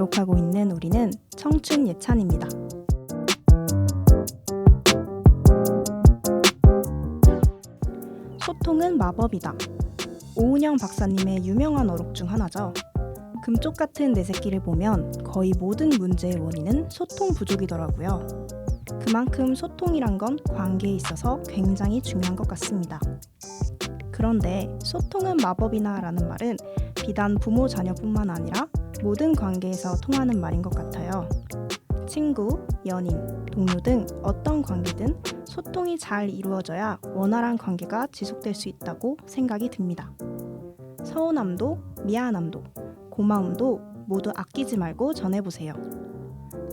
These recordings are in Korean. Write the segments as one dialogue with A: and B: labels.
A: 기억하고 있는 우리는 청춘 예찬입니다. 소통은 마법이다. 오은영 박사님의 유명한 어록 중 하나죠. 금쪽 같은 내 새끼를 보면 거의 모든 문제의 원인은 소통 부족이더라고요. 그만큼 소통이란 건 관계에 있어서 굉장히 중요한 것 같습니다. 그런데 소통은 마법이나 라는 말은 비단 부모 자녀뿐만 아니라 모든 관계에서 통하는 말인 것 같아요. 친구, 연인, 동료 등 어떤 관계든 소통이 잘 이루어져야 원활한 관계가 지속될 수 있다고 생각이 듭니다. 서운함도 미안함도 고마움도 모두 아끼지 말고 전해보세요.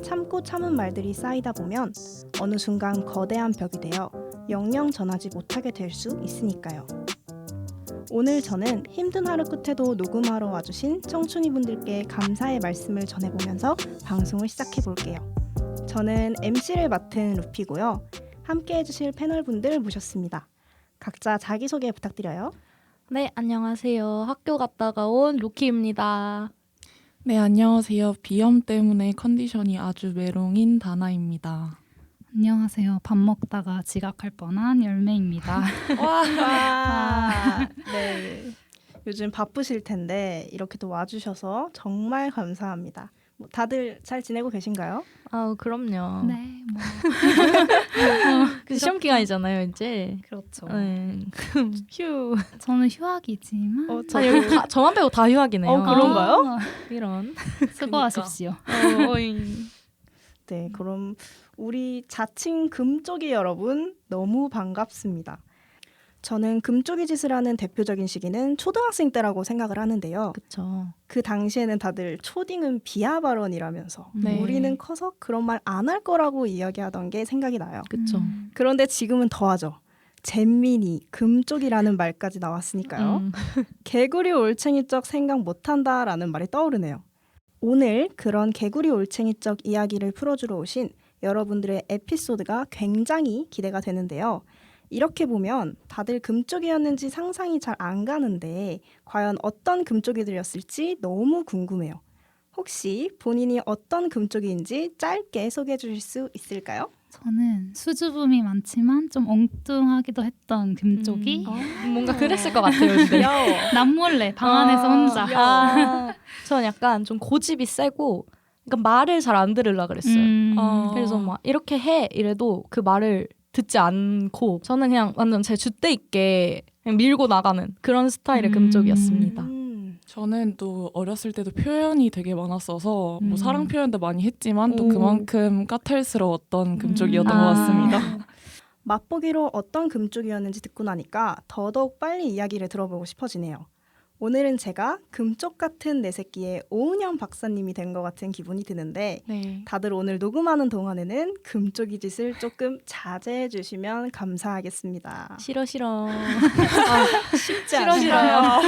A: 참고 참은 말들이 쌓이다 보면 어느 순간 거대한 벽이 되어 영영 전하지 못하게 될 수 있으니까요. 오늘 저는 힘든 하루 끝에도 녹음하러 와주신 청춘이 분들께 감사의 말씀을 전해보면서 방송을 시작해볼게요. 저는 MC를 맡은 루피고요. 함께 해주실 패널분들 모셨습니다. 각자 자기소개 부탁드려요.
B: 네, 안녕하세요. 학교 갔다가 온 루키입니다.
C: 네, 안녕하세요. 비염 때문에 컨디션이 아주 메롱인 다나입니다.
D: 안녕하세요. 밥 먹다가 지각할 뻔한 열매입니다.
A: 와, 네. 요즘 바쁘실 텐데 이렇게 또 와주셔서 정말 감사합니다. 다들 잘 지내고 계신가요?
B: 아우, 그럼요.
D: 네, 뭐.
B: 그 시험 기간이잖아요, 이제.
A: 그렇죠.
B: 네. 휴.
D: 저는 휴학이지만.
B: 여기 저만 빼고 다 휴학이네요.
A: 그런가요?
B: 이런.
D: 수고하십시오.
A: 네, 그럼 우리 자칭 금쪽이 여러분 너무 반갑습니다. 저는 금쪽이 짓을 하는 대표적인 시기는 초등학생 때라고 생각을 하는데요.
B: 그쵸.
A: 그 당시에는 다들 초딩은 비하 발언이라면서
B: 네.
A: 우리는 커서 그런 말 안 할 거라고 이야기하던 게 생각이 나요.
B: 그쵸.
A: 그런데 지금은 더하죠. 잼민이, 금쪽이라는 말까지 나왔으니까요. 개구리 올챙이적 생각 못한다라는 말이 떠오르네요. 오늘 그런 개구리 올챙이적 이야기를 풀어주러 오신 여러분들의 에피소드가 굉장히 기대가 되는데요. 이렇게 보면 다들 금쪽이었는지 상상이 잘 안 가는데 과연 어떤 금쪽이들이었을지 너무 궁금해요. 혹시 본인이 어떤 금쪽이인지 짧게 소개해 주실 수 있을까요?
D: 저는 수줍음이 많지만 좀 엉뚱하기도 했던 금쪽이.
B: 뭔가 그랬을 것 같아요, 근데.
D: 남몰래 방 안에서 혼자.
B: 저는 약간 좀 고집이 세고 그러니까 말을 잘 안 들으려고 그랬어요. 그래서 막 이렇게 해 이래도 그 말을 듣지 않고 저는 그냥 완전 제 줏대 있게 그냥 밀고 나가는 그런 스타일의 금쪽이었습니다.
C: 저는 또 어렸을 때도 표현이 되게 많았어서 뭐 사랑 표현도 많이 했지만 또 그만큼 까탈스러웠던 금쪽이었던 것 같습니다.
A: 맛보기로 어떤 금쪽이었는지 듣고 나니까 더더욱 빨리 이야기를 들어보고 싶어지네요. 오늘은 제가 금쪽 같은 내 새끼의 오은영 박사님이 된 것 같은 기분이 드는데
C: 네.
A: 다들 오늘 녹음하는 동안에는 금쪽이 짓을 조금 자제해 주시면 감사하겠습니다.
B: 싫어.
A: 쉽지 않아요.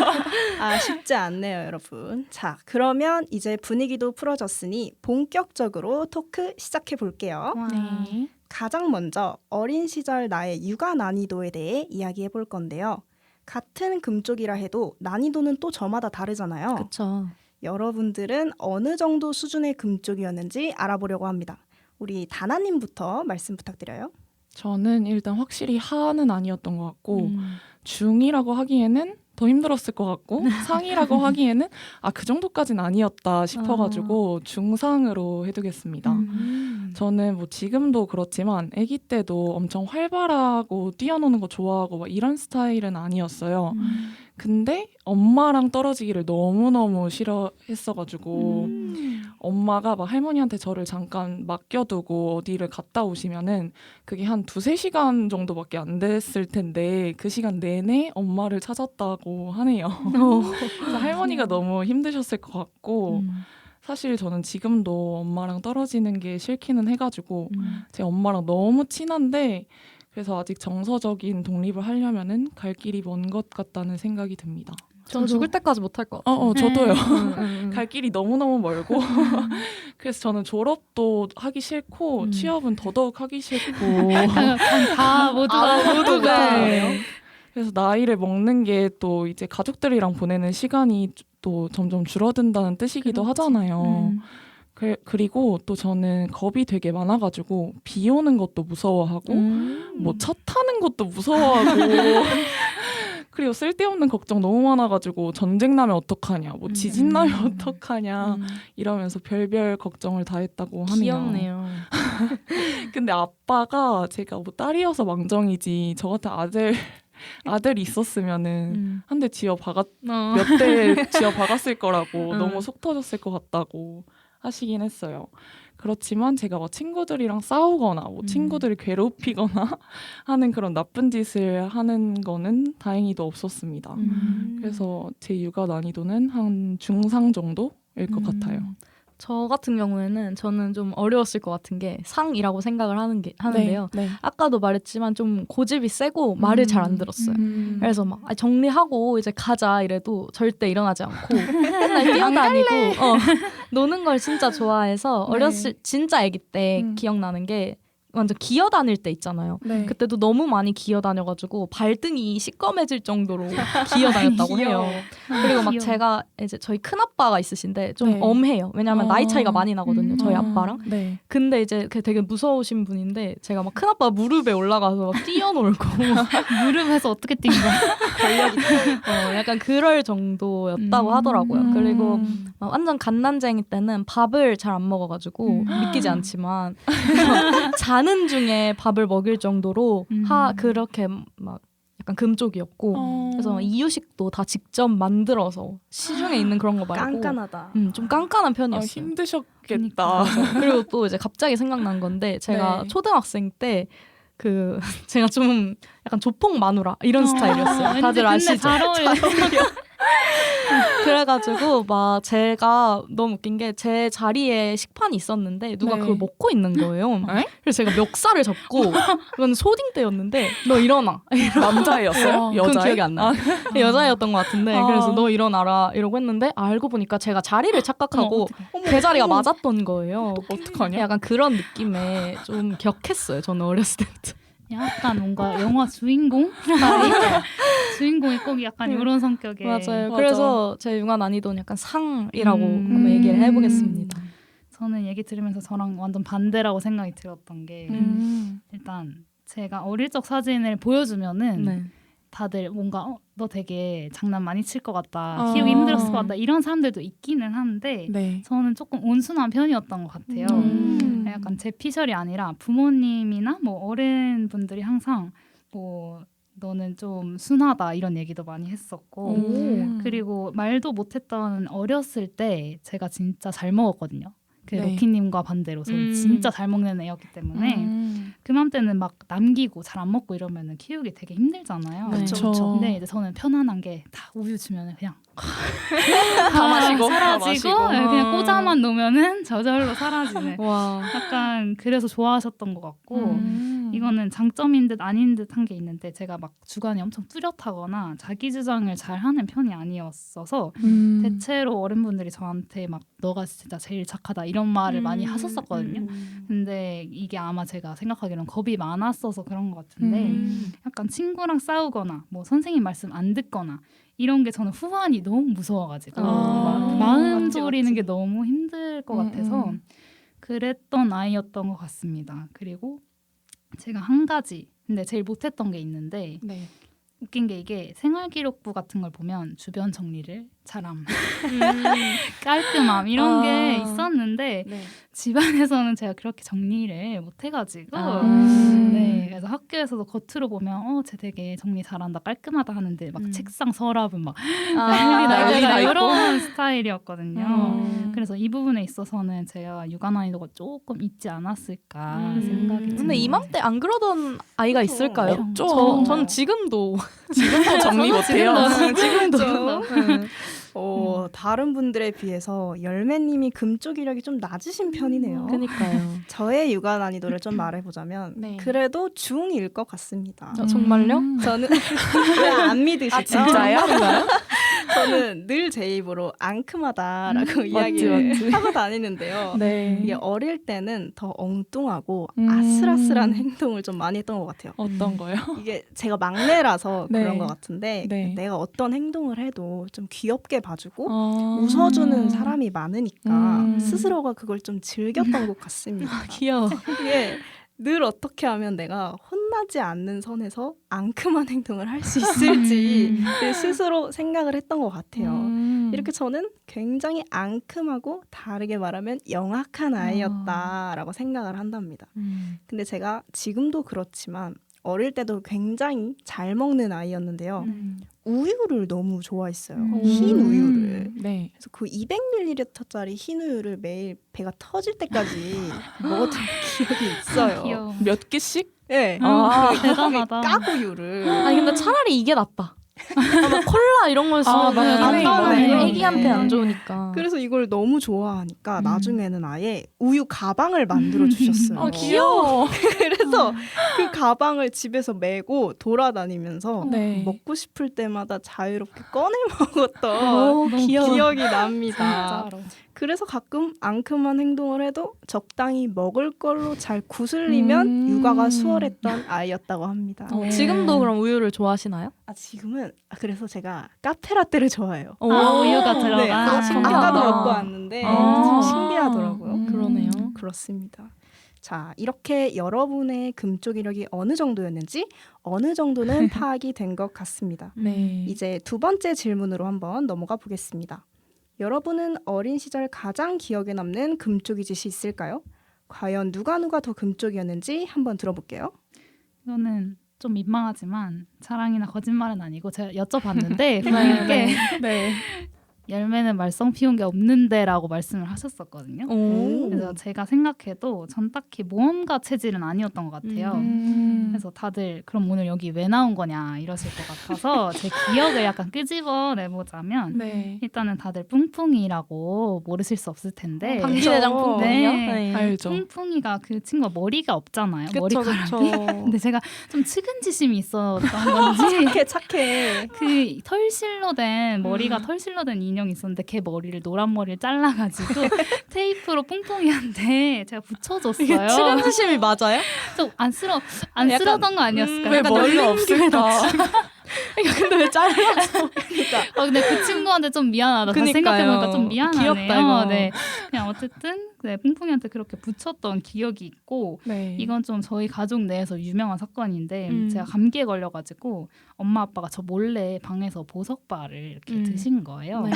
A: 쉽지 않네요, 여러분. 자, 그러면 이제 분위기도 풀어졌으니 본격적으로 토크 시작해 볼게요.
C: 네.
A: 가장 먼저 어린 시절 나의 육아 난이도에 대해 이야기해 볼 건데요. 같은 금쪽이라 해도 난이도는 또 저마다 다르잖아요.
B: 그쵸.
A: 여러분들은 어느 정도 수준의 금쪽이었는지 알아보려고 합니다. 우리 다나님부터 말씀 부탁드려요.
C: 저는 일단 확실히 하는 아니었던 것 같고 중이라고 하기에는 더 힘들었을 것 같고 상이라고 하기에는 그 정도까지는 아니었다 싶어가지고 중상으로 해두겠습니다. 저는 뭐 지금도 그렇지만 아기 때도 엄청 활발하고 뛰어노는 거 좋아하고 막 이런 스타일은 아니었어요. 근데 엄마랑 떨어지기를 너무너무 싫어했어가지고 엄마가 막 할머니한테 저를 잠깐 맡겨두고 어디를 갔다 오시면은 그게 한 2-3시간 정도밖에 안 됐을 텐데 그 시간 내내 엄마를 찾았다고 하네요. 그래서 할머니가 너무 힘드셨을 것 같고 사실 저는 지금도 엄마랑 떨어지는 게 싫기는 해가지고 제 엄마랑 너무 친한데 그래서 아직 정서적인 독립을 하려면은 갈 길이 먼 것 같다는 생각이 듭니다.
B: 전 죽을 때까지 못할 것 같아요.
C: 저도요. 갈 길이 너무너무 멀고 그래서 저는 졸업도 하기 싫고 취업은 더더욱 하기 싫고
D: 다 모두가.
C: 네. 그래서 나이를 먹는 게 또 이제 가족들이랑 보내는 시간이 또 점점 줄어든다는 뜻이기도 하잖아요. 그리고 또 저는 겁이 되게 많아가지고 비 오는 것도 무서워하고 뭐 차 타는 것도 무서워하고 그리고 쓸데없는 걱정 너무 많아가지고 전쟁 나면 어떡하냐, 뭐 지진 나면 어떡하냐 이러면서 별별 걱정을 다 했다고 하네요.
B: 귀엽네요.
C: 근데 아빠가 제가 뭐 딸이어서 망정이지 저 같은 아들이 있었으면은 한 대 몇 대 지어 박았을 거라고 너무 속 터졌을 것 같다고 하시긴 했어요. 그렇지만 제가 막 친구들이랑 싸우거나 뭐 친구들을 괴롭히거나 하는 그런 나쁜 짓을 하는 거는 다행히도 없었습니다. 그래서 제 육아 난이도는 한 중상 정도일 것 같아요.
B: 저 같은 경우에는 저는 좀 어려웠을 것 같은 게 상이라고 생각을 하는데요.
C: 네.
B: 아까도 말했지만 좀 고집이 세고 말을 잘 안 들었어요. 그래서 막 정리하고 이제 가자 이래도 절대 일어나지 않고 맨날 뛰어다니고 노는 걸 진짜 좋아해서 어렸을 진짜 아기 때 기억나는 게 완전 기어다닐 때 있잖아요.
C: 네.
B: 그때도 너무 많이 기어다녀가지고 발등이 시꺼매질 정도로 기어다녔다고 해요. 그리고 막
D: 귀여워.
B: 제가 이제 저희 큰 아빠가 있으신데 좀
C: 네.
B: 엄해요. 왜냐하면 나이 차이가 많이 나거든요. 저희 아빠랑.
C: 네.
B: 근데 이제 되게 무서우신 분인데 제가 막 큰 아빠 무릎에 올라가서 막 뛰어놀고
D: 무릎에서 어떻게 뛴 거야?
B: 약간 그럴 정도였다고 하더라고요. 그리고 막 완전 갓난쟁이 때는 밥을 잘 안 먹어가지고 믿기지 않지만 자는 중에 밥을 먹일 정도로 그렇게 막 약간 금쪽이었고 그래서 막 이유식도 다 직접 만들어서 시중에 있는 그런 거 말고
A: 깐깐하다.
B: 좀 깐깐한
C: 아,
B: 편이었어요.
C: 힘드셨겠다.
B: 그리고 또 이제 갑자기 생각난 건데 제가
C: 네.
B: 초등학생 때 제가 좀 약간 조폭 마누라 이런 스타일이었어요. 다들
D: 근데
B: 아시죠?
D: 잘 어울려.
B: 그래가지고 막 제가 너무 웃긴 게 제 자리에 식판이 있었는데 누가
C: 네.
B: 그걸 먹고 있는 거예요.
C: 에?
B: 그래서 제가 멱살을 잡고 이건 소딩 때였는데 너 일어나.
C: 남자애였어요?
B: 그건
C: 여자애?
B: 기억이 안 나요. 여자였던 것 같은데
C: 아.
B: 그래서 너 일어나라 이러고 했는데 알고 보니까 제가 자리를 착각하고 제 자리가 맞았던 거예요.
C: 어떡하냐?
B: 약간 그런 느낌에 좀 격했어요. 저는 어렸을 때부터.
D: 약간 뭔가 영화 주인공 스타일? 주인공이 꼭 약간 이런 성격의
B: 맞아요.
C: 맞아.
B: 그래서 제 융화 난이도는 약간 상이라고 한번 얘기를 해보겠습니다.
D: 저는 얘기 들으면서 저랑 완전 반대라고 생각이 들었던 게 일단 제가 어릴 적 사진을 보여주면은
B: 네.
D: 다들 뭔가 너 되게 장난 많이 칠 것 같다, 키우기 힘들었을 것 같다 이런 사람들도 있기는 한데
C: 네.
D: 저는 조금 온순한 편이었던 것 같아요. 약간 제 피셜이 아니라 부모님이나 뭐 어른분들이 항상 뭐 너는 좀 순하다 이런 얘기도 많이 했었고 그리고 말도 못했던 어렸을 때 제가 진짜 잘 먹었거든요. 그
C: 네.
D: 로키님과 반대로 저는 진짜 잘 먹는 애였기 때문에 그맘때는 막 남기고 잘 안 먹고 이러면 키우기 되게 힘들잖아요.
B: 네.
C: 그쵸.
D: 근데 이제 저는 편안한 게 다 우유 주면 그냥
C: 다 마시고 다
D: 사라지고
C: 마시고.
D: 그냥 꽂아만 놓으면은 저절로 사라지는
B: 와.
D: 약간 그래서 좋아하셨던 것 같고 이거는 장점인 듯 아닌 듯 한 게 있는데 제가 막 주관이 엄청 뚜렷하거나 자기 주장을 잘 하는 편이 아니었어서 대체로 어른분들이 저한테 막 너가 진짜 제일 착하다 이런 말을 많이 하셨었거든요. 근데 이게 아마 제가 생각하기로는 겁이 많았어서 그런 것 같은데 약간 친구랑 싸우거나 뭐 선생님 말씀 안 듣거나 이런 게 저는 후환이 너무 무서워가지고 막 마음
B: 맞지,
D: 졸이는
B: 맞지.
D: 게 너무 힘들 것 같아서 그랬던 아이였던 것 같습니다. 그리고 제가 한 가지 근데 제일 못했던 게 있는데
C: 네.
D: 웃긴 게 이게 생활기록부 같은 걸 보면 주변 정리를 잘함, 깔끔함 이런 게 있었는데
B: 네.
D: 집안에서는 제가 그렇게 정리를 못 해가지고 네 그래서 학교에서도 겉으로 보면 쟤 되게 정리 잘한다 깔끔하다 하는데 막 책상 서랍은 막 난리
C: 난리나
D: 나고
C: 있고.
D: 이런 스타일이었거든요. 그래서 이 부분에 있어서는 제가 육아 난이도가 조금 있지 않았을까 생각이 듭니다.
B: 근데 이맘때 안 그러던 아이가
A: 그쵸.
B: 있을까요?
C: 없죠.
B: 저는 지금도
C: 지금도 정리 못해요.
B: 지금도
A: 다른 분들에 비해서 열매님이 금쪽 이력이 좀 낮으신 편이네요.
B: 그니까요.
A: 저의 육아 난이도를 좀 말해보자면
C: 네.
A: 그래도 중2일 것 같습니다.
B: 정말요?
A: 저는 왜 안 믿으시죠?
C: 아, 진짜요?
A: 저는 늘 제 입으로 앙큼하다라고 이야기를
C: 맞지.
A: 하고 다니는데요.
C: 네.
A: 이게 어릴 때는 더 엉뚱하고
C: 음.
A: 아슬아슬한 행동을 좀 많이 했던 것 같아요.
C: 어떤 거요?
A: 이게 제가 막내라서
C: 네.
A: 그런 것 같은데
C: 네.
A: 내가 어떤 행동을 해도 좀 귀엽게 봐주고
C: 아.
A: 웃어주는 사람이 많으니까
C: 음.
A: 스스로가 그걸 좀 즐겼던 것 같습니다.
B: 귀여워.
A: 이게 늘 어떻게 하면 내가 혼나지 않는 선에서 앙큼한 행동을 할 수 있을지 스스로 생각을 했던 것 같아요. 이렇게 저는 굉장히 앙큼하고 다르게 말하면 영악한 아이였다라고 생각을 한답니다. 근데 제가 지금도 그렇지만 어릴 때도 굉장히 잘 먹는 아이였는데요. 우유를 너무 좋아했어요. 흰 우유를.
C: 네.
A: 그래서 그 200ml짜리 흰 우유를 매일 배가 터질 때까지 먹었던 기억이 있어요.
D: 귀여워.
C: 몇 개씩?
A: 네.
C: 아,
D: 대단하다.
A: 까우유를.
B: 아니 근데 차라리 이게 낫다. 막 콜라 이런 걸 쓰면
C: 맞아요.
B: 안 나오네.
D: 맞아요.
B: 애기한테 안 좋으니까.
A: 그래서 이걸 너무 좋아하니까 나중에는 아예 우유 가방을 만들어 주셨어요.
C: 아, 귀여워.
A: 그래서 그 가방을 집에서 메고 돌아다니면서
C: 네.
A: 먹고 싶을 때마다 자유롭게 꺼내 먹었던
B: 너무 귀여워.
A: 기억이 납니다.
D: 진짜로.
A: 그래서 가끔 앙큼한 행동을 해도 적당히 먹을 걸로 잘 구슬리면 육아가 수월했던 아이였다고 합니다.
B: 지금도 그럼 우유를 좋아하시나요?
A: 지금은 그래서 제가 카페라떼를 좋아해요.
D: 우유가 들어가.
A: 네,
B: 신기하다.
A: 아까도 먹고 왔는데
B: 아.
A: 참 신기하더라고요.
B: 그러네요.
A: 그렇습니다. 자, 이렇게 여러분의 금쪽 이력이 어느 정도였는지 어느 정도는 파악이 된 것 같습니다.
C: 네.
A: 이제 두 번째 질문으로 한번 넘어가 보겠습니다. 여러분은 어린 시절 가장 기억에 남는 금쪽이 짓이 있을까요? 과연 누가 더 금쪽이었는지 한번 들어볼게요.
D: 이거는 좀 민망하지만 자랑이나 거짓말은 아니고 제가 여쭤봤는데 부모님께
C: 네.
D: 열매는 말썽 피운 게 없는데라고 말씀을 하셨었거든요.
B: 오.
D: 그래서 제가 생각해도 전 딱히 모험가 체질은 아니었던 것 같아요. 그래서 다들 그럼 오늘 여기 왜 나온 거냐 이러실 것 같아서 제 기억을 약간 끄집어내보자면
C: 네.
D: 일단은 다들 뿡뿡이라고 모르실 수 없을 텐데
B: 방귀대장 뿡뿡이요?
D: 네.
C: 알죠.
D: 뿡뿡이가 그 친구가 머리가 없잖아요.
B: 그쵸
D: 머리카락이.
B: 그쵸.
D: 근데 제가 좀 측은지심이 있었던 건지
A: 착해.
D: 그 털실로 된 머리가 털실로 된 인형이 있었는데 걔 머리를 노란 머리를 잘라가지고 테이프로 뿡뿡이한테 제가 붙여줬어요.
B: 이게 측은지심이 맞아요?
D: 좀 안쓰러웠던 거 아니었을까요?
C: 왜
B: 약간
C: 머리가 없을까?
B: 근데 왜 잘라서?
D: 근데 그 친구한테 좀 미안하다. 다시
B: 그니까요.
D: 생각해보니까 좀 미안하네요.
B: 귀엽다, 이거.
D: 네, 그냥 어쨌든 네, 뿡뿡이한테 그렇게 붙였던 기억이 있고
C: 네.
D: 이건 좀 저희 가족 내에서 유명한 사건인데 제가 감기에 걸려가지고 엄마 아빠가 저 몰래 방에서 보석바를 이렇게 드신 거예요.
B: 네.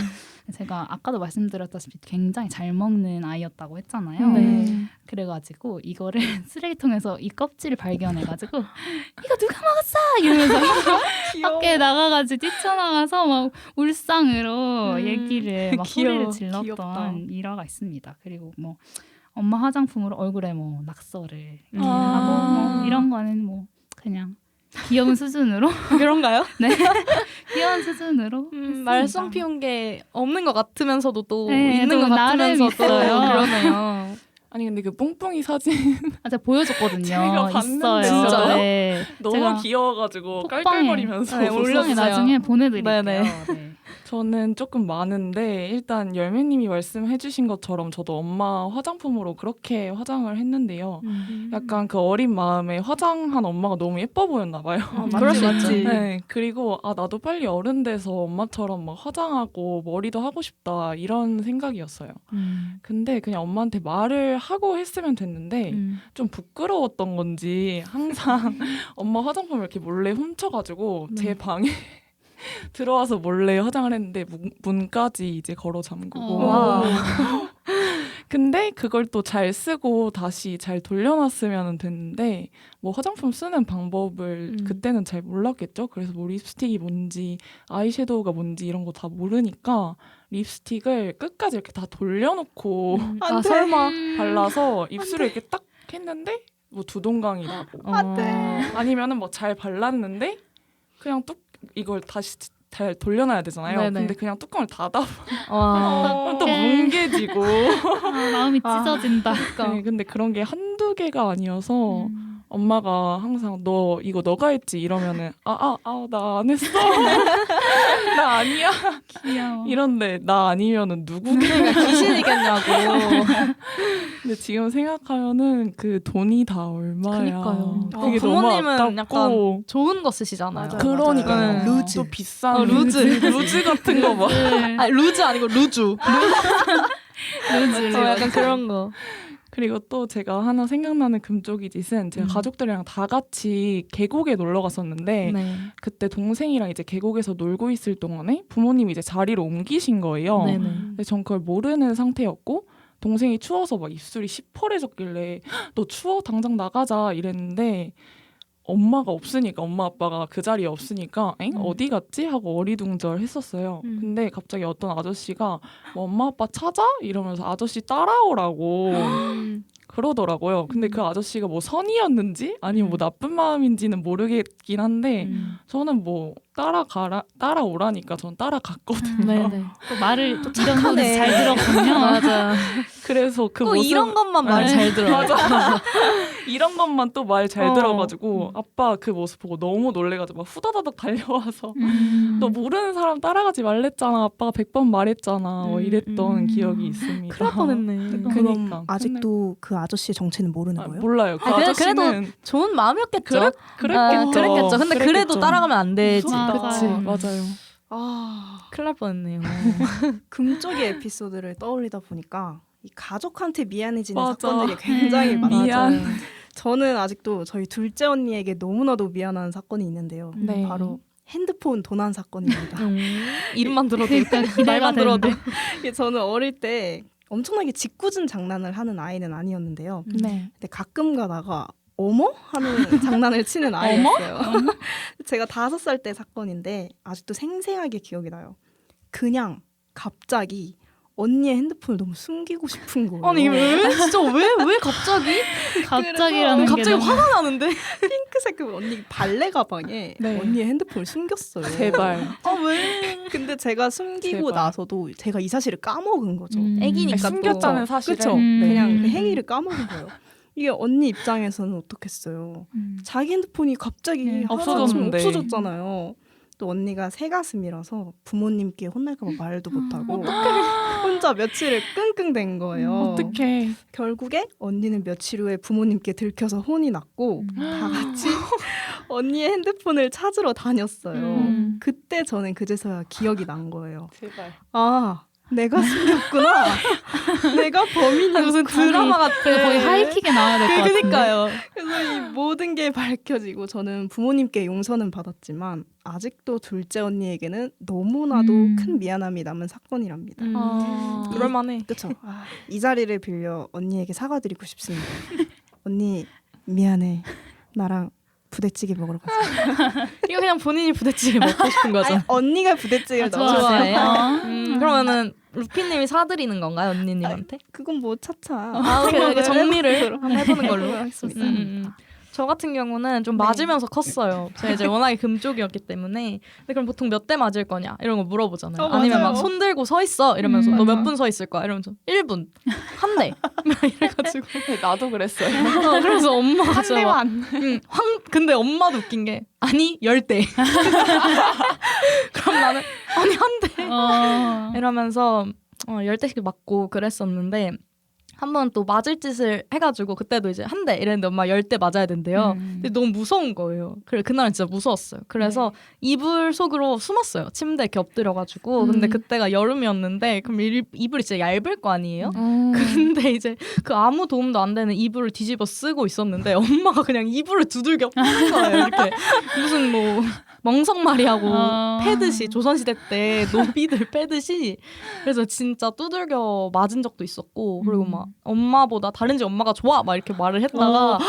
D: 제가 아까도 말씀드렸다시피 굉장히 잘 먹는 아이였다고 했잖아요.
B: 네.
D: 그래가지고 이거를 쓰레기통에서 이 껍질을 발견해가지고 이거 누가 먹었어? 이러면서 밖에 나가가지고 뛰쳐나가서 막 울상으로 얘기를 막
A: 귀여워.
D: 소리를 질렀던
A: 귀엽다.
D: 일화가 있습니다. 그리고 뭐 엄마 화장품으로 얼굴에 뭐 낙서를 이렇게
C: 아.
D: 하고 뭐 이런 거는 뭐 그냥 귀여운 수준으로
B: 그런가요?
D: 네 귀여운 수준으로 했습니다.
B: 말썽 피운 게 없는 것 같으면서도 또
D: 네,
B: 있는
D: 또
B: 것
D: 나름
B: 같으면서도
D: 있어요.
B: 그러네요.
C: 아니 근데 그 뿡뿡이 사진
D: 제가 보여줬거든요.
C: 제가 봤는데
D: 있어요.
B: 진짜요?
D: 네.
C: 너무
D: 제가
C: 곡기여워가지고
D: 톡방에
C: 깔깔거리면서
B: 네,
C: 봤어요.
B: 올렸어요.
D: 나중에 보내드릴게요.
B: 네네.
D: 네.
C: 저는 조금 많은데 일단 열매님이 말씀해주신 것처럼 저도 엄마 화장품으로 그렇게 화장을 했는데요. 약간 그 어린 마음에 화장한 엄마가 너무 예뻐 보였나 봐요.
B: 그럴 수 있지.
C: 네, 그리고 나도 빨리 어른 돼서 엄마처럼 막 화장하고 머리도 하고 싶다 이런 생각이었어요. 근데 그냥 엄마한테 말을 하고 했으면 됐는데 좀 부끄러웠던 건지 항상 엄마 화장품을 이렇게 몰래 훔쳐가지고 제 방에 들어와서 몰래 화장을 했는데 문까지 이제 걸어 잠그고
B: 와.
C: 근데 그걸 또 잘 쓰고 다시 잘 돌려놨으면 됐는데 뭐 화장품 쓰는 방법을 그때는 잘 몰랐겠죠. 그래서 뭐 립스틱이 뭔지 아이섀도우가 뭔지 이런 거 다 모르니까 립스틱을 끝까지 이렇게 다 돌려놓고
B: 아 설마.
C: 발라서 입술에 이렇게 딱 했는데 뭐 두동강이 나고 아니면은 뭐 잘 발랐는데 그냥 이걸 다시 잘 돌려놔야 되잖아요.
B: 네네.
C: 근데 그냥 뚜껑을 닫아
B: 와.
C: 또 뭉개지고
D: 마음이 찢어진다.
C: 네, 근데 그런 게 한두 개가 아니어서 엄마가 항상 너 이거 너가 했지 이러면은 나 안 했어. 나 아니야.
D: 귀여워.
C: 이런데 나 아니면은 누구?
B: 그러니까 귀신이겠냐고.
C: 근데 지금 생각하면은 그 돈이 다 얼마야.
B: 그니까요.
C: 되게 너무
B: 부모님은
C: 아깝고.
B: 약간 좋은 거 쓰시잖아요.
A: 맞아요.
C: 그러니까요.
B: 맞아요.
A: 루즈.
C: 또 비싼
B: 루즈.
C: 루즈 같은 거 막.
B: 아니, 루즈 아니고 루주.
D: 루즈.
B: 약간 그런 거.
C: 그리고 또 제가 하나 생각나는 금쪽이 짓은 제가 가족들이랑 다 같이 계곡에 놀러 갔었는데
B: 네.
C: 그때 동생이랑 이제 계곡에서 놀고 있을 동안에 부모님이 이제 자리를 옮기신 거예요.
B: 네네.
C: 근데 전 그걸 모르는 상태였고 동생이 추워서 막 입술이 시퍼래졌길래 너 추워? 당장 나가자 이랬는데 엄마가 없으니까 엄마 아빠가 그 자리에 없으니까 어디 갔지? 하고 어리둥절했었어요. 근데 갑자기 어떤 아저씨가 뭐 엄마 아빠 찾아? 이러면서 아저씨 따라오라고 그러더라고요. 근데 그 아저씨가 뭐 선이었는지 아니면 뭐 나쁜 마음인지는 모르겠긴 한데 저는 뭐 따라오라니까 전 따라갔거든요.
B: 네네.
D: 또 말을 또 이런 거잘 들었군요.
B: 맞아.
C: 그래서 그
B: 꼭
C: 모습
B: 이런 것만 말 잘 들어요.
C: 맞아. 이런 것만 또 말 잘
B: 어.
C: 들어가지고 아빠 그 모습 보고 너무 놀래가지고 막 후다다닥 달려와서 너 모르는 사람 따라가지 말랬잖아. 아빠가 100번 말했잖아. 뭐 이랬던 기억이 있습니다.
B: 큰일 날 뻔했네.
C: 그러니까.
A: 그럼 아직도 그 아저씨의 정체는 모르는 거예요?
C: 몰라요. 그
B: 아,
C: 아저씨는
B: 그래도 좋은 마음이었겠죠.
C: 그랬겠죠.
B: 그랬겠죠. 근데 그래도
C: 그랬겠죠.
B: 따라가면 안 되지.
D: 맞아.
C: 그치, 맞아요.
B: 큰일 날 뻔했네요.
A: 금쪽이 에피소드를 떠올리다 보니까 이 가족한테 미안해지는
C: 맞아.
A: 사건들이 굉장히 많아요.
C: 미안.
A: 저는 아직도 저희 둘째 언니에게 너무나도 미안한 사건이 있는데요.
C: 네.
A: 바로 핸드폰 도난 사건입니다.
B: 이름만 들어도
D: 그러니까 기대가
B: 말만 들어도
D: 되는데.
A: 이게 저는 어릴 때 엄청나게 짓궂은 장난을 하는 아이는 아니었는데요.
C: 네.
A: 근데 가끔 가다가 어머? 하는 장난을 치는 아이였어요. 제가 5살 때 사건인데 아직도 생생하게 기억이 나요. 그냥 갑자기 언니의 핸드폰을 너무 숨기고 싶은 거예요.
B: 아니 왜 진짜 왜 갑자기
D: 갑자기라는 게
B: 갑자기
D: 너무
B: 화가 나는데
A: 핑크색 그 언니 발레 가방에
C: 네.
A: 언니의 핸드폰을 숨겼어요.
C: 제발.
B: 왜
A: 근데 제가 숨기고
C: 제발.
A: 나서도 제가 이 사실을 까먹은 거죠.
B: 애기니까
C: 숨겼다는 사실을.
A: 그렇죠.
D: 음.
A: 그냥 그 행위를 까먹은 거예요. 이게 언니 입장에서는 어떻겠어요. 자기 핸드폰이 갑자기
D: 네,
C: 없어졌는데.
A: 없어졌잖아요. 또 언니가 새가슴이라서 부모님께 혼날까봐 말도 못하고 혼자 며칠을 끙끙댄 거예요.
C: 어떡해.
A: 결국에 언니는 며칠 후에 부모님께 들켜서 혼이 났고 다 같이 언니의 핸드폰을 찾으러 다녔어요. 그때 저는 그제서야 기억이 난 거예요.
C: 제발.
A: 아, 내가 숨겼구나. 내가 범인이었구나.
B: 무슨 드라마 같아.
D: 거의 하이킥에 나와야 될 것 같은데.
B: 그러니까요.
A: 그래서 이 모든 게 밝혀지고 저는 부모님께 용서는 받았지만 아직도 둘째 언니에게는 너무나도 큰 미안함이 남은 사건이랍니다.
B: 그럴만해.
A: 그렇죠. 이 자리를 빌려 언니에게 사과드리고 싶습니다. 언니 미안해. 나랑 부대찌개 먹으러 가자.
B: 이거 그냥 본인이 부대찌개 먹고 싶은 거죠.
A: 아니, 언니가 부대찌개를 너무
B: 좋아해요?
A: 좋아해요.
B: 그러면은 루피님이 사드리는 건가요, 언니님한테?
A: 그건 뭐 차차.
B: 아, 이렇게 정리를
A: 해보도록
B: 해보는 걸로
A: 하겠습니다.
B: 저 같은 경우는 좀 맞으면서 컸어요. 제가 이제 워낙에 금쪽이었기 때문에. 근데 그럼 보통 몇 대 맞을 거냐 이런 거 물어보잖아요. 아니면
A: 맞아요.
B: 막 손 들고 서 있어 이러면서 너
D: 맞아.
B: 몇 분 서 있을 거야 이러면서 1분 한 대. 이래가지고
C: 나도 그랬어요.
B: 그래서 엄마가
C: 한
B: 진짜 막,
C: 대만.
B: 근데 엄마도 웃긴 게 아니 10대. 그럼 나는 아니 한 대. 이러면서 10대씩 맞고 그랬었는데 한 번 또 맞을 짓을 해가지고 그때도 이제 한 대 이랬는데 엄마 10대 맞아야 된대요. 근데 너무 무서운 거예요. 그래 그날은 진짜 무서웠어요. 그래서 이불 속으로 숨었어요. 침대에 겹들여가지고. 근데 그때가 여름이었는데 그럼 이불이 진짜 얇을 거 아니에요? 근데 이제 그 아무 도움도 안 되는 이불을 뒤집어 쓰고 있었는데 엄마가 그냥 이불을 두들겨 패는 거예요. 이렇게 무슨 뭐 멍석말이하고 패듯이 조선시대 때 노비들 패듯이. 그래서 진짜 두들겨 맞은 적도 있었고 그리고 막 엄마보다 다른 집 엄마가 좋아 막 이렇게 말을 했다가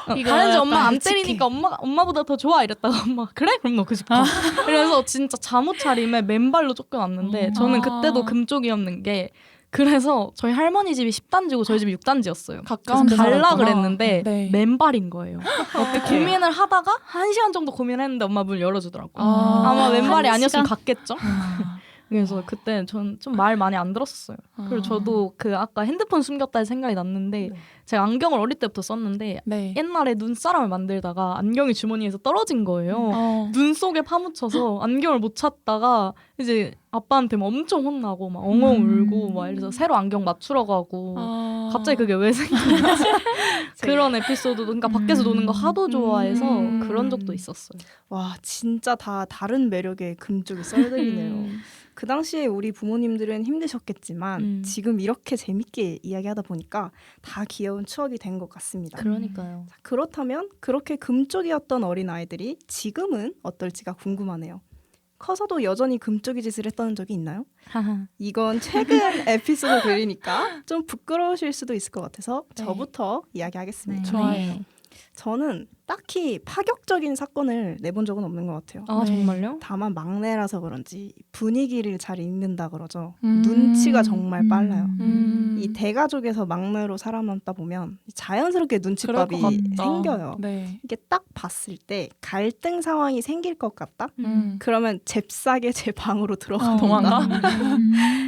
B: 다른 집 엄마 안 때리니까 엄마보다 더 좋아 이랬다가 엄마 그래? 그럼 너 그 집 가. 그래서 진짜 잠옷 차림에 맨발로 쫓겨났는데 저는 그때도 금쪽이었는 게 그래서 저희 할머니 집이 10단지고 저희 집이 6단지였어요.
C: 가까운
B: 그래서
C: 데
B: 갈라
C: 살았구나.
B: 그랬는데
C: 네.
B: 맨발인 거예요.
C: 어떻게
B: 고민을 하다가 1시간 정도 고민했는데 엄마 문 열어주더라고요.
C: 아,
B: 아마 맨발이
D: 1시간?
B: 아니었으면 갔겠죠? 그래서 그때 전 좀 말 많이 안 들었었어요. 그리고 저도 그 아까 핸드폰 숨겼다 생각이 났는데
A: 네.
B: 제가 안경을 어릴 때부터 썼는데
C: 네.
B: 옛날에 눈사람을 만들다가 안경이 주머니에서 떨어진 거예요. 눈 속에 파묻혀서 안경을 못 찾다가 이제 아빠한테 막 엄청 혼나고 막 엉엉 울고 막 이래서 새로 안경 맞추러 가고 갑자기 그게 왜 생겼는지 그런 에피소드도 그러니까 밖에서 노는 거 하도 좋아해서 그런 적도 있었어요.
A: 와, 진짜 다 다른 매력의 금쪽이 썰들이네요. 그 당시에 우리 부모님들은 힘드셨겠지만 지금 이렇게 재밌게 이야기하다 보니까 다 귀여운 추억이 된 것 같습니다.
B: 그러니까요.
A: 자, 그렇다면 그렇게 금쪽이었던 어린아이들이 지금은 어떨지가 궁금하네요. 커서도 여전히 금쪽이 짓을 했던 적이 있나요? 이건 최근 에피소드 글이니까 좀 부끄러우실 수도 있을 것 같아서 저부터 이야기하겠습니다.
D: 네.
C: 좋아요.
A: 저는 딱히 파격적인 사건을 내본 적은 없는 것 같아요.
B: 아
C: 네.
B: 정말요?
A: 다만 막내라서 그런지 분위기를 잘 읽는다 그러죠. 눈치가 정말 빨라요. 이 대가족에서 막내로 살아남다 보면 자연스럽게 눈치밥이
C: 그럴 것 같다.
A: 생겨요.
C: 네.
A: 이게 딱 봤을 때 갈등 상황이 생길 것 같다? 그러면 잽싸게 제 방으로 들어가
C: 도망가?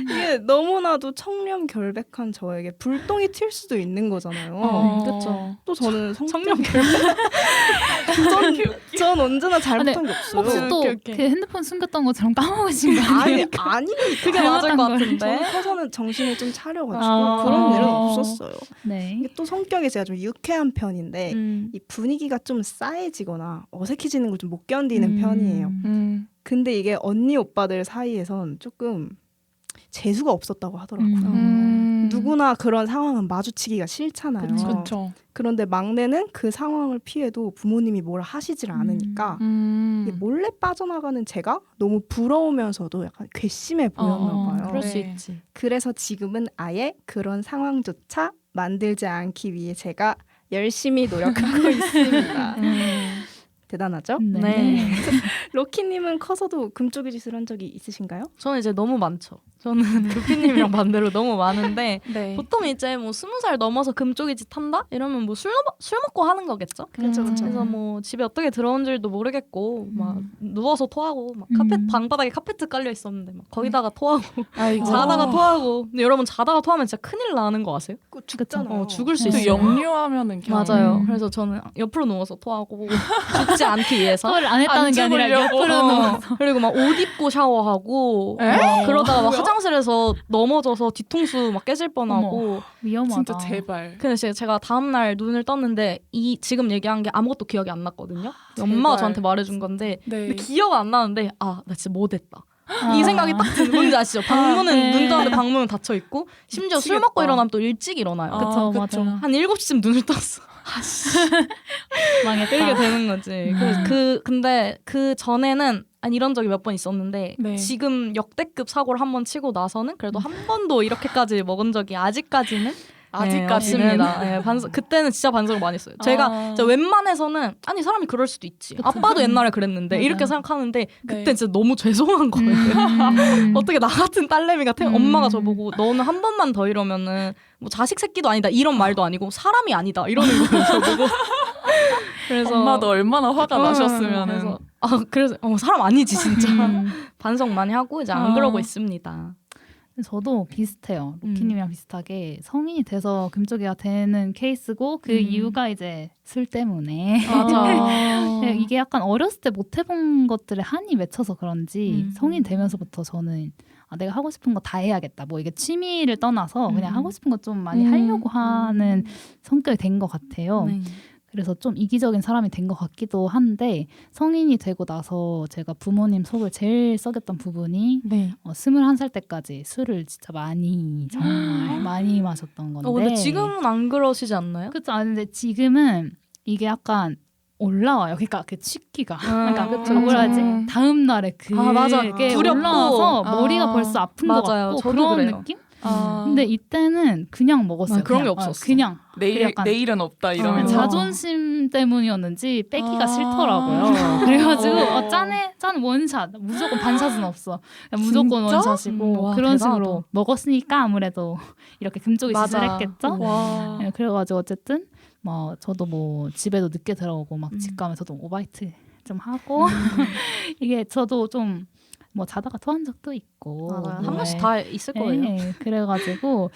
A: 이게 너무나도 청렴결백한 저에게 불똥이 튈 수도 있는 거잖아요.
B: 그쵸.
A: 또 저는
B: 청렴결백.
A: 전 언제나 잘못한
D: 네,
A: 게 없어요.
D: 혹시 또
B: 오케이,
D: 그
B: 오케이.
D: 핸드폰 숨겼던 것처럼 까먹으신 거 아니에요?
A: 아닙니다.
B: 그게 맞을 것 같은데.
A: 저는 커서는 정신을 좀 차려가지고
D: 아.
A: 그런 일은 없었어요.
D: 네.
A: 이게 또 성격이 제가 좀 유쾌한 편인데 이 분위기가 좀 싸해지거나 어색해지는 걸 좀 못 견디는 편이에요. 근데 이게 언니 오빠들 사이에선 조금 재수가 없었다고 하더라고요. 누구나 그런 상황은 마주치기가 싫잖아요.
C: 그렇죠.
A: 그런데 막내는 그 상황을 피해도 부모님이 뭘 하시질 않으니까 이게 몰래 빠져나가는 제가 너무 부러우면서도 약간 괘씸해 보였나 봐요.
B: 그럴 수
C: 네.
B: 있지.
A: 그래서 지금은 아예 그런 상황조차 만들지 않기 위해 제가 열심히 노력하고 있습니다. 대단하죠?
B: 네.
A: 로키님은 커서도 금쪽이 짓을 한 적이 있으신가요?
B: 저는 이제 너무 많죠. 저는 교피님이랑 반대로 너무 많은데
C: 네.
B: 보통 이제 뭐 20살 넘어서 금쪽이 짓 한다? 이러면 뭐 술 먹고 하는 거겠죠?
A: 그렇죠, 그렇죠.
B: 그래서 뭐 집에 어떻게 들어온 줄도 모르겠고 막 누워서 토하고 막 방바닥에 카페트 깔려 있었는데 막 거기다가 토하고
C: 아이고.
B: 자다가 토하고 근데 여러분 자다가 토하면 진짜 큰일 나는 거 아세요?
A: 그거 죽잖아요.
B: 죽을 수
C: 또
B: 있어요.
C: 역류하면은 그냥
B: 맞아요. 그래서 저는 옆으로 누워서 토하고 죽지 않기 위해서
D: 그걸 안 했다는
C: 안
D: 게 아니라
C: 죽으려고.
D: 옆으로 누워.
B: 그리고 막 옷 입고 샤워하고 그러다가 막 화장실에서 넘어져서 뒤통수 막 깨질 뻔하고
D: 위험하다.
C: 진짜 제발.
B: 근데 제가 다음날 눈을 떴는데 지금 얘기한 게 아무것도 기억이 안 났거든요. 엄마가
C: 제발.
B: 저한테 말해준 건데
C: 네.
B: 근데 기억 안 나는데 나 진짜 못했다. 이 생각이 딱 드는 뭔지 아시죠? 방문은
D: 네.
B: 눈 떴는데 방문은 닫혀 있고 심지어 술
C: 미치겠다.
B: 먹고 일어나면 또 일찍 일어나요.
D: 그쵸, 맞아요.
B: 한 7시쯤 눈을 떴어.
D: 망했다.
B: 이렇게 되는 거지. 그래서 근데 그 전에는 이런 적이 몇 번 있었는데
C: 네.
B: 지금 역대급 사고를 한 번 치고 나서는 그래도 한 번도 이렇게까지 먹은 적이 아직까지는
C: 아직까지는
B: 없습니다. 네, 그때는 진짜 반성을 많이 했어요. 제가 진짜 웬만해서는 사람이 그럴 수도 있지. 아빠도 옛날에 그랬는데
D: 맞아요.
B: 이렇게 생각하는데 그때
C: 네.
B: 진짜 너무 죄송한 거예요. 어떻게 나 같은 딸내미가 엄마가 저보고 너는 한 번만 더 이러면은 뭐 자식 새끼도 아니다 이런 말도 아니고 사람이 아니다 이러는 거예요. 저보고. 그래서
C: 엄마도 얼마나 화가 나셨으면은.
B: 그래서 그래서 사람 아니지 진짜. 반성 많이 하고 이제 안 그러고 있습니다.
D: 저도 비슷해요. 로키님이랑 비슷하게 성인이 돼서 금쪽이가 되는 케이스고 그 이유가 이제 술 때문에
C: 맞아.
D: 네, 이게 약간 어렸을 때 못 해본 것들에 한이 맺혀서 그런지 성인 되면서부터 저는 내가 하고 싶은 거 다 해야겠다. 뭐 이게 취미를 떠나서 그냥 하고 싶은 거 좀 많이 하려고 하는 성격이 된 것 같아요.
B: 네.
D: 그래서 좀 이기적인 사람이 된 것 같기도 한데 성인이 되고 나서 제가 부모님 속을 제일 썩였던 부분이
C: 네.
D: 21살 때까지 술을 진짜 많이 정말 많이 마셨던 건데
B: 근데 지금은 안 그러시지 않나요?
D: 그렇죠. 근데 지금은 이게 약간 올라와요. 그러니까 그 취기가 그러니까
B: 그쵸,
D: 뭐라 하지?
C: 그쵸.
D: 다음 날에
B: 맞아.
D: 그게
B: 두렵고.
D: 올라와서 머리가 벌써 아픈 것
B: 맞아요.
D: 같고
B: 저도
D: 그런
B: 그래요.
D: 느낌?
C: 아,
D: 근데 이때는 그냥 먹었어요.
B: 그런 게
D: 그냥.
B: 없었어.
D: 그냥
C: 내일은 없다 이러면서.
D: 자존심 때문이었는지 빼기가 싫더라고요. 그래가지고 짠 원샷 무조건 반샷은 없어. 그냥 무조건
C: 진짜?
D: 원샷이고
B: 와,
D: 그런
B: 대단하다.
D: 식으로 먹었으니까 아무래도 이렇게 금쪽이 짓을 했겠죠.
C: 와.
D: 네, 그래가지고 어쨌든 뭐 저도 뭐 집에도 늦게 들어오고 막 집 가면서도 오바이트 좀 하고 이게 저도 좀 뭐 자다가 토한 적도 있고
A: 맞아요.
B: 한 번씩 다 있을 거예요.
D: 네, 그래가지고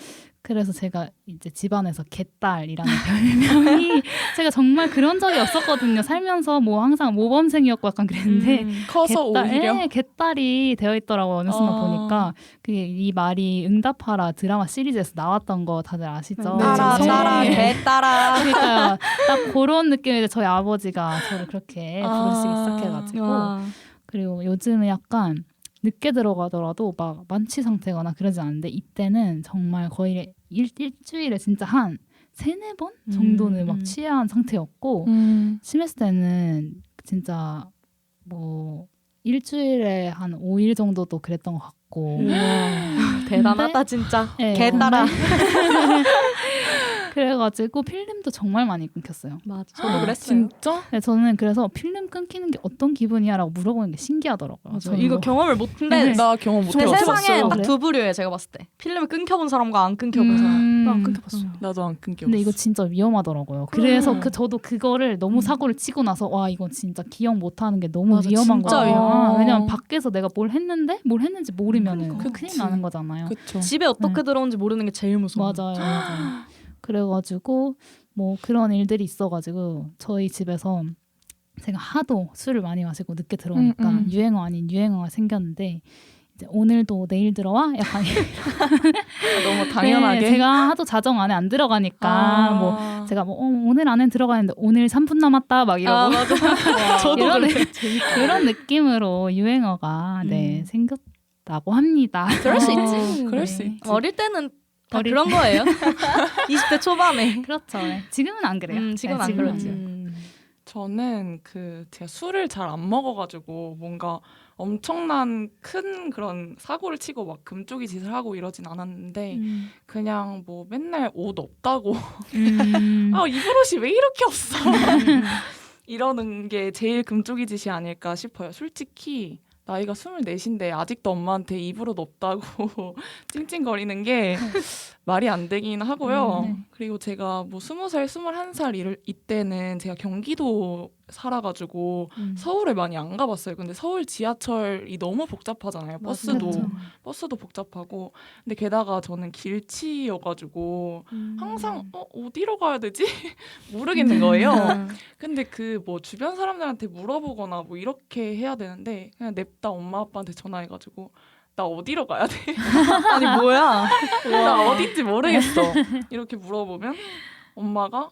D: 그래서 제가 이제 집안에서 개딸이라는 별명이 제가 정말 그런 적이 없었거든요. 살면서 뭐 항상 모범생이었고 약간 그랬는데
C: 커서 오히려
D: 네, 개딸이 되어 있더라고요. 어느 순간 보니까 그게 이 말이 응답하라 드라마 시리즈에서 나왔던 거 다들 아시죠?
C: 네,
B: 따라
C: 네.
B: 따라 개 따라.
D: 그러니까요. 딱 그런 느낌인데 저희 아버지가 저를 그렇게 부르시기 시작해가지고
B: 와.
D: 그리고 요즘은 약간 늦게 들어가더라도 막 만취 상태거나 그러지 않는데 이때는 정말 거의 일주일에 진짜 한 3-4번 정도는 막 취한 상태였고 심했을 때는 진짜 뭐 일주일에 한 5일 정도도 그랬던 것 같고
B: 대단하다 진짜.
D: 네,
B: 개 따라.
D: 그래가지고 필름도 정말 많이 끊겼어요.
B: 맞아. 저도 그랬어요.
C: 진짜?
D: 네, 저는 그래서 필름 끊기는 게 어떤 기분이야라고 물어보는 게 신기하더라고요.
B: 맞아.
D: 저는
B: 이거
D: 뭐-
B: 경험을 못했는데
C: 나 경험 못
B: 제
C: 해봤어.
B: 세상에 딱
D: 그래요?
B: 두 부류예요. 제가 봤을 때 필름을 끊겨본 사람과 안 끊겨본 사람.
A: 나안 끊겨봤어요.
C: 나도 안 끊겨.
D: 근데 이거 진짜 위험하더라고요. 그래서 저도 그거를 너무 사고를 치고 나서 와 이건 진짜 기억 못하는 게 너무
B: 맞아,
D: 위험한
B: 진짜
D: 거야.
C: 위험해.
D: 왜냐면 밖에서 내가 뭘 했는지 모르면은
C: 그러니까.
D: 큰일
C: 그치.
D: 나는 거잖아요.
C: 그쵸.
B: 집에 어떻게 들어온지 모르는 게 제일 무서워.
D: 맞아요. 그래가지고 뭐 그런 일들이 있어가지고 저희 집에서 제가 하도 술을 많이 마시고 늦게 들어오니까 유행어 아닌 유행어가 생겼는데 이제 오늘도 내일 들어와? 약간
C: 너무 당연하게.
D: 네, 제가 하도 자정 안에 안 들어가니까 뭐 제가 뭐 오늘 안에 들어가는데 오늘 3분 남았다 막 이러고
B: 맞아. 저도
D: 이런,
B: 그래.
D: 그런 느낌으로 유행어가 네, 생겼다고 합니다.
B: 그럴 수 있지.
C: 그럴
D: 네.
C: 수 있지.
B: 어릴 때는 다
D: 어릴
B: 그런 거예요. 20대 초반에.
D: 그렇죠. 네. 지금은 안 그래요.
B: 지금
D: 네,
B: 안
D: 지금은
B: 그러지.
C: 저는 제가 술을 잘 안 먹어가지고 뭔가 엄청난 큰 그런 사고를 치고 막 금쪽이 짓을 하고 이러진 않았는데 그냥 뭐 맨날 옷 없다고 아 입을 옷이 왜 이렇게 없어 이러는 게 제일 금쪽이 짓이 아닐까 싶어요. 솔직히 나이가 24인데 아직도 엄마한테 입을 옷 없다고 찡찡거리는 게 말이 안 되긴 하고요.
D: 네.
C: 그리고 제가 뭐 20살, 21살 이때는 제가 경기도 살아가지고 서울에 많이 안 가봤어요. 근데 서울 지하철이 너무 복잡하잖아요.
D: 그렇죠.
C: 버스도 복잡하고. 근데 게다가 저는 길치여가지고 항상 어디로 가야 되지? 모르겠는 거예요. 근데 그 뭐 주변 사람들한테 물어보거나 뭐 이렇게 해야 되는데 그냥 냅다 엄마 아빠한테 전화해가지고 나 어디로 가야 돼?
B: 아니 뭐야?
C: 나 어딘지 모르겠어. 이렇게 물어보면 엄마가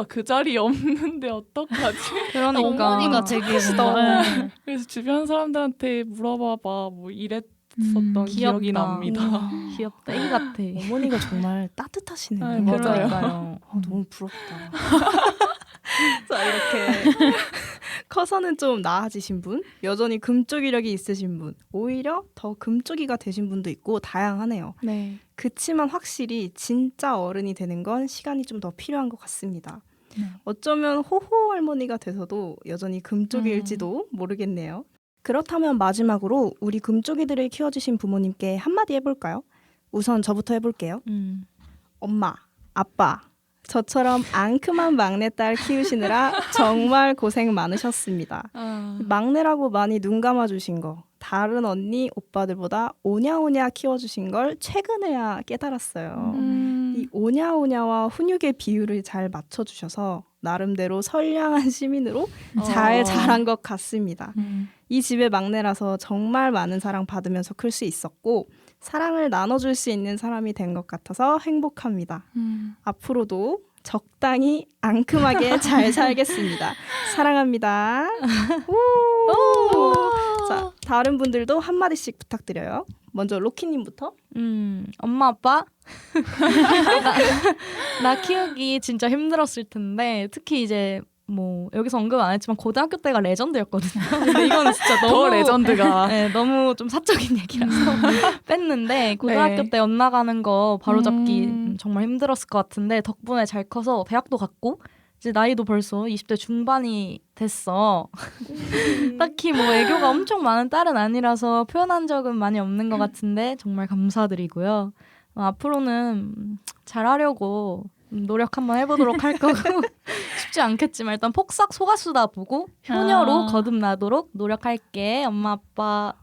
C: 그 자리에 없는데 어떡하지?
B: 그러니까
D: 어머니가 되게 뭔가
C: 그래서 주변 사람들한테 물어봐봐 뭐 이랬었던 기억이
B: 귀엽다.
C: 납니다.
B: 귀엽다. 애기 같아.
A: 어머니가 정말 따뜻하시네요.
C: 아, 맞아요.
B: 그러니까요.
A: 너무 부럽다. 자, 이렇게 커서는 좀 나아지신 분, 여전히 금쪽이력이 있으신 분, 오히려 더 금쪽이가 되신 분도 있고 다양하네요.
C: 네.
A: 그치만 확실히 진짜 어른이 되는 건 시간이 좀 더 필요한 것 같습니다.
D: 네.
A: 어쩌면 호호 할머니가 돼서도 여전히 금쪽일지도 모르겠네요. 그렇다면 마지막으로 우리 금쪽이들을 키워주신 부모님께 한마디 해볼까요? 우선 저부터 해볼게요. 엄마, 아빠, 저처럼 앙큼한 막내딸 키우시느라 정말 고생 많으셨습니다. 막내라고 많이 눈 감아주신 거, 다른 언니, 오빠들보다 오냐오냐 키워주신 걸 최근에야 깨달았어요. 이 오냐오냐와 훈육의 비율을 잘 맞춰주셔서 나름대로 선량한 시민으로 잘 자란 것 같습니다. 이 집의 막내라서 정말 많은 사랑 받으면서 클 수 있었고 사랑을 나눠줄 수 있는 사람이 된 것 같아서 행복합니다. 앞으로도 적당히 앙큼하게 잘 살겠습니다. 사랑합니다. 자, 다른 분들도 한마디씩 부탁드려요. 먼저 로키님부터.
B: 엄마 아빠 나 키우기 진짜 힘들었을 텐데 특히 이제 뭐 여기서 언급 안 했지만 고등학교 때가 레전드였거든요. 근데 이거는 진짜 너무
C: 더 레전드가.
B: 네, 너무 좀 사적인 얘기라서 뺐는데 고등학교
C: 네.
B: 때 엇나가는 거 바로잡기 정말 힘들었을 것 같은데 덕분에 잘 커서 대학도 갔고 이제 나이도 벌써 20대 중반이 됐어. 딱히 뭐 애교가 엄청 많은 딸은 아니라서 표현한 적은 많이 없는 것 같은데 정말 감사드리고요. 앞으로는 잘하려고 노력 한번 해보도록 할 거고 쉽지 않겠지만 일단 폭삭 속았수다 보고 효녀로 거듭나도록 노력할게. 엄마 아빠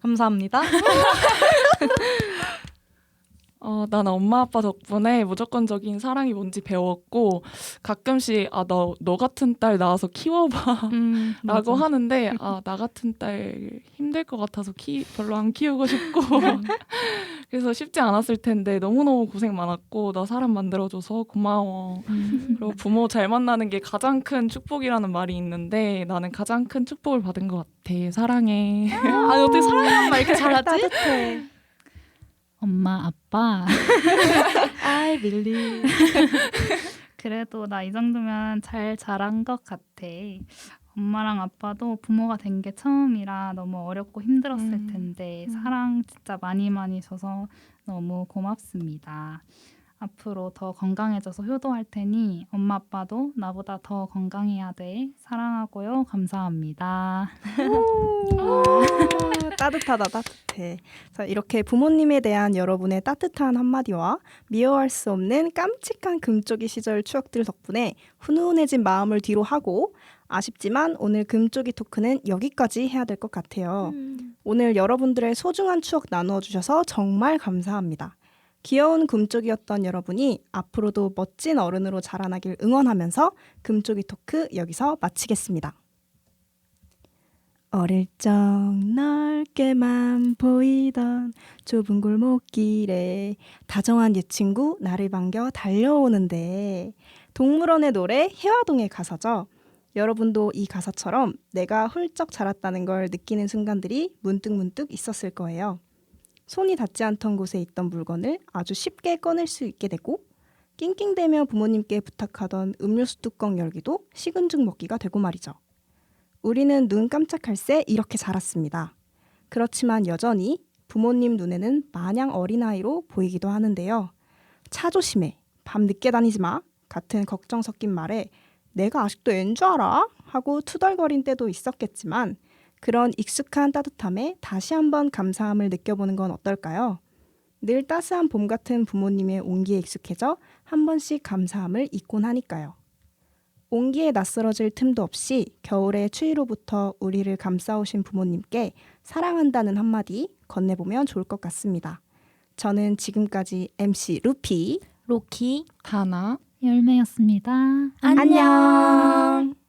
B: 감사합니다.
C: 난 엄마 아빠 덕분에 무조건적인 사랑이 뭔지 배웠고 가끔씩 너 같은 딸 낳아서 키워봐 라고
B: 맞아.
C: 하는데 나 같은 딸 힘들 것 같아서 별로 안 키우고 싶고 그래서 쉽지 않았을 텐데 너무너무 고생 많았고 너 사람 만들어줘서 고마워. 그리고 부모 잘 만나는 게 가장 큰 축복이라는 말이 있는데 나는 가장 큰 축복을 받은 것 같아. 사랑해.
B: 아니 어떻게 사랑하는 말 이렇게 잘하지?
A: 따뜻해.
D: 엄마 아빠
B: I believe.
D: 그래도 나 이 정도면 잘 자란 것 같아. 엄마랑 아빠도 부모가 된 게 처음이라 너무 어렵고 힘들었을 텐데 사랑 진짜 많이 많이 줘서 너무 고맙습니다. 앞으로 더 건강해져서 효도할 테니 엄마 아빠도 나보다 더 건강해야 돼. 사랑하고요. 감사합니다.
A: 따뜻하다 따뜻해. 자, 이렇게 부모님에 대한 여러분의 따뜻한 한마디와 미워할 수 없는 깜찍한 금쪽이 시절 추억들 덕분에 훈훈해진 마음을 뒤로 하고 아쉽지만 오늘 금쪽이 토크는 여기까지 해야 될 것 같아요. 오늘 여러분들의 소중한 추억 나누어 주셔서 정말 감사합니다. 귀여운 금쪽이었던 여러분이 앞으로도 멋진 어른으로 자라나길 응원하면서 금쪽이 토크 여기서 마치겠습니다. 어릴 적 넓게만 보이던 좁은 골목길에 다정한 옛 친구 나를 반겨 달려오는데 동물원의 노래 해화동의 가사죠. 여러분도 이 가사처럼 내가 훌쩍 자랐다는 걸 느끼는 순간들이 문득문득 있었을 거예요. 손이 닿지 않던 곳에 있던 물건을 아주 쉽게 꺼낼 수 있게 되고 낑낑대며 부모님께 부탁하던 음료수 뚜껑 열기도 식은 죽 먹기가 되고 말이죠. 우리는 눈 깜짝할 새 이렇게 자랐습니다. 그렇지만 여전히 부모님 눈에는 마냥 어린아이로 보이기도 하는데요. 차 조심해, 밤 늦게 다니지 마 같은 걱정 섞인 말에 내가 아직도 앤 줄 알아? 하고 투덜거린 때도 있었겠지만 그런 익숙한 따뜻함에 다시 한번 감사함을 느껴보는 건 어떨까요? 늘 따스한 봄 같은 부모님의 온기에 익숙해져 한 번씩 감사함을 잊곤 하니까요. 온기에 낯설어질 틈도 없이 겨울의 추위로부터 우리를 감싸오신 부모님께 사랑한다는 한마디 건네보면 좋을 것 같습니다. 저는 지금까지 MC 루피,
B: 로키.
C: 다나
D: 열매였습니다.
A: 안녕.